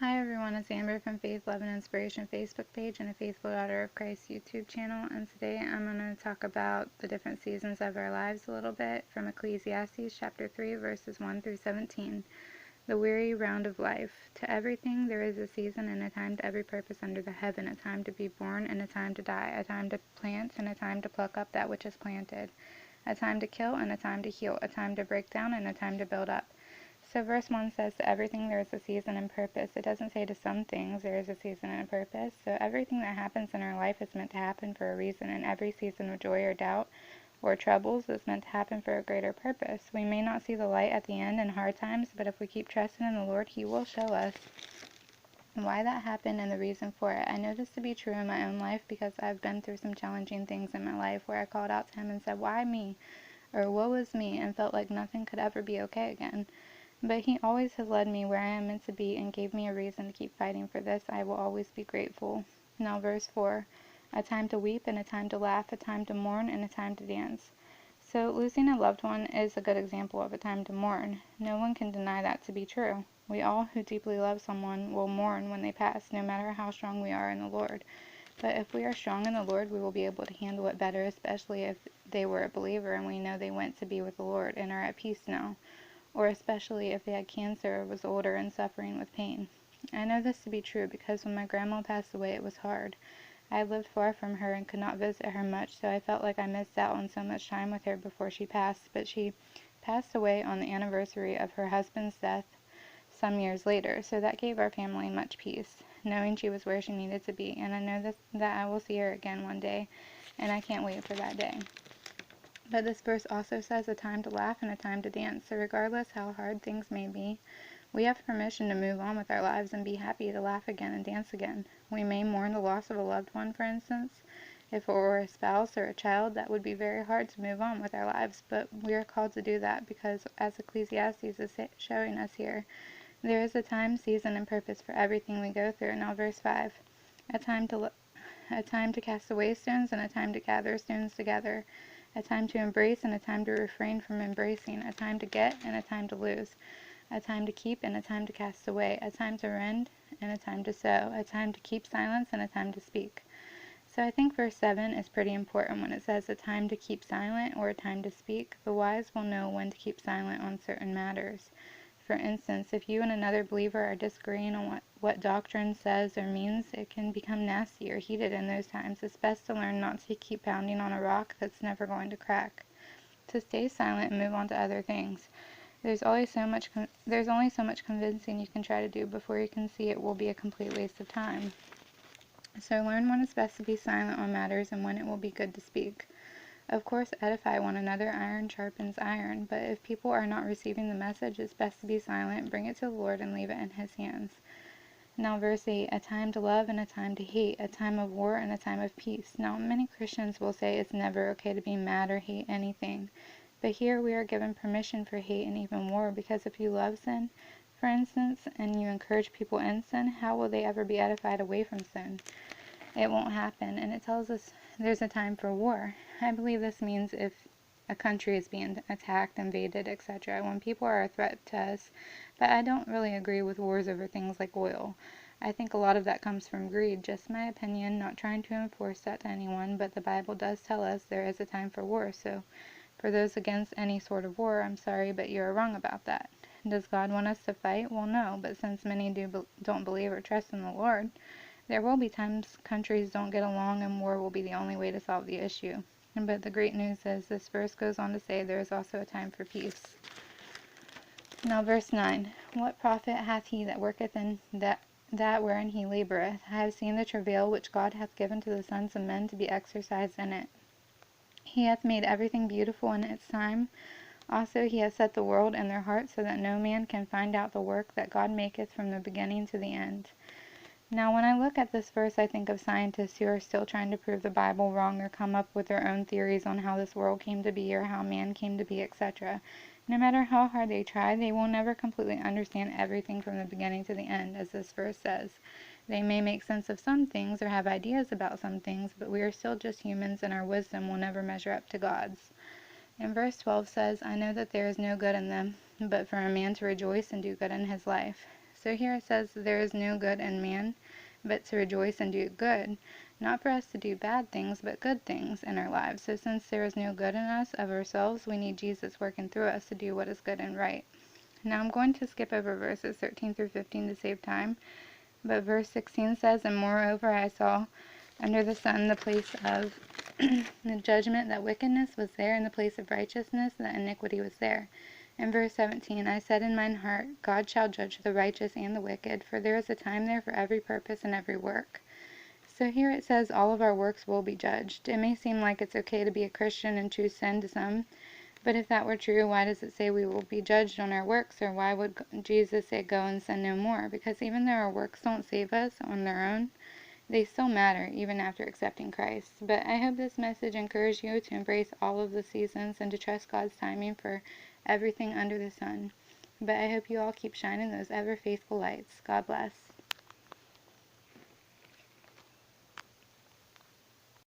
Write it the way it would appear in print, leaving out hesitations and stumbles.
Hi everyone, it's Amber from Faith, Love, and Inspiration Facebook page and a Faithful Daughter of Christ YouTube channel, and today I'm going to talk about the different seasons of our lives a little bit from Ecclesiastes chapter 3 verses 1 through 17. The weary round of life. To everything there is a season and a time to every purpose under the heaven, a time to be born and a time to die, a time to plant and a time to pluck up that which is planted, a time to kill and a time to heal, a time to break down and a time to build up. So verse 1 says, to everything there is a season and purpose. It doesn't say to some things there is a season and a purpose. So everything that happens in our life is meant to happen for a reason, and every season of joy or doubt or troubles is meant to happen for a greater purpose. We may not see the light at the end in hard times, but if we keep trusting in the Lord, He will show us why that happened and the reason for it. I know this to be true in my own life because I've been through some challenging things in my life where I called out to Him and said, why me? Or woe is me, and felt like nothing could ever be okay again. But He always has led me where I am meant to be and gave me a reason to keep fighting for this. I will always be grateful. Now verse 4, a time to weep and a time to laugh, a time to mourn and a time to dance. So losing a loved one is a good example of a time to mourn. No one can deny that to be true. We all who deeply love someone will mourn when they pass, no matter how strong we are in the Lord. But if we are strong in the Lord, we will be able to handle it better, especially if they were a believer and we know they went to be with the Lord and are at peace now, or especially if they had cancer or was older and suffering with pain. I know this to be true because when my grandma passed away, it was hard. I lived far from her and could not visit her much, so I felt like I missed out on so much time with her before she passed, but she passed away on the anniversary of her husband's death some years later, so that gave our family much peace, knowing she was where she needed to be, and I know that I will see her again one day, and I can't wait for that day. But this verse also says a time to laugh and a time to dance, so regardless how hard things may be, we have permission to move on with our lives and be happy to laugh again and dance again. We may mourn the loss of a loved one, for instance. If it were a spouse or a child, that would be very hard to move on with our lives, but we are called to do that because, as Ecclesiastes is showing us here, there is a time, season, and purpose for everything we go through. Now verse 5, a time to cast away stones and a time to gather stones together, a time to embrace and a time to refrain from embracing, a time to get and a time to lose, a time to keep and a time to cast away, a time to rend and a time to sow, a time to keep silence and a time to speak. So I think verse 7 is pretty important when it says a time to keep silent or a time to speak. The wise will know when to keep silent on certain matters. For instance, if you and another believer are disagreeing on what doctrine says or means, it can become nasty or heated in those times. It's best to learn not to keep pounding on a rock that's never going to crack. To stay silent and move on to other things. There's only so much convincing you can try to do before you can see it will be a complete waste of time. So learn when it's best to be silent on matters and when it will be good to speak. Of course, edify one another, iron sharpens iron, but if people are not receiving the message, it's best to be silent, bring it to the Lord, and leave it in His hands. Now verse 8, a time to love and a time to hate, a time of war and a time of peace. Now many Christians will say it's never okay to be mad or hate anything, but here we are given permission for hate and even war, because if you love sin, for instance, and you encourage people in sin, how will they ever be edified away from sin? It won't happen, and it tells us there's a time for war. I believe this means if a country is being attacked, invaded, etc., when people are a threat to us, but I don't really agree with wars over things like oil. I think a lot of that comes from greed, just my opinion, not trying to enforce that to anyone, but the Bible does tell us there is a time for war, so for those against any sort of war, I'm sorry, but you're wrong about that. Does God want us to fight? Well, no, but since many don't believe or trust in the Lord, there will be times countries don't get along and war will be the only way to solve the issue. But the great news is this verse goes on to say there is also a time for peace. Now verse 9, what profit hath he that worketh in that wherein he laboureth? I have seen the travail which God hath given to the sons of men to be exercised in it. He hath made everything beautiful in its time. Also he hath set the world in their hearts, so that no man can find out the work that God maketh from the beginning to the end. Now, when I look at this verse, I think of scientists who are still trying to prove the Bible wrong or come up with their own theories on how this world came to be or how man came to be, etc. No matter how hard they try, they will never completely understand everything from the beginning to the end, as this verse says. They may make sense of some things or have ideas about some things, but we are still just humans and our wisdom will never measure up to God's. And verse 12 says, I know that there is no good in them, but for a man to rejoice and do good in his life. So here it says, there is no good in man, but to rejoice and do good. Not for us to do bad things, but good things in our lives. So since there is no good in us of ourselves, we need Jesus working through us to do what is good and right. Now I'm going to skip over verses 13 through 15 to save time. But verse 16 says, and moreover I saw under the sun the place of the judgment, that wickedness was there, and the place of righteousness, that iniquity was there. In verse 17, I said in mine heart, God shall judge the righteous and the wicked, for there is a time there for every purpose and every work. So here it says all of our works will be judged. It may seem like it's okay to be a Christian and choose sin to some, but if that were true, why does it say we will be judged on our works? Or why would Jesus say go and sin no more? Because even though our works don't save us on their own, they still matter even after accepting Christ. But I hope this message encouraged you to embrace all of the seasons and to trust God's timing for everything under the sun. But I hope you all keep shining those ever faithful lights. God bless.